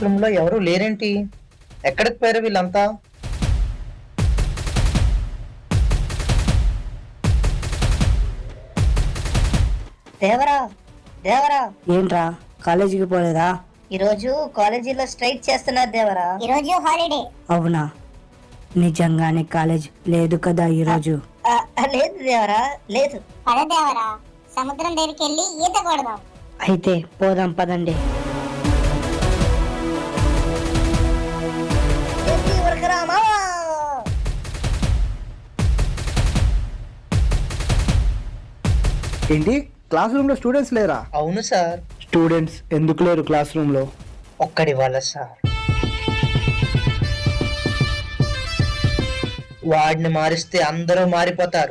Room లో ఎవరు లేరేంటి? ఎక్కడికి పోయారు వీళ్ళంతా? దేవరా దేవరా, ఏంట్రా కాలేజీకి పోలేదా? ఈరోజు కాలేజీలో స్ట్రైక్ చేస్తున్నారు దేవరా. ఈరోజు హాలిడే. అవునా, నిజంగానే కాలేజ్ లేదు కదా ఈరోజు? లేదు దేవరా, లేదు. పదదేవరా, సముద్రం దగ్గరికి వెళ్ళి ఈత కొడదాం. అయితే పోదాం పదండి. ఏంటి ఉరకరా మావా? ఏంటి క్లాస్ రూమ్ లో స్టూడెంట్స్ లేరా? అవును సార్. స్టూడెంట్స్ ఎందుకు లేరు క్లాస్ రూమ్ లో? ఒక్కడి వల్ల సార్. వాడిని మారిస్తే అందరూ మారిపోతారు.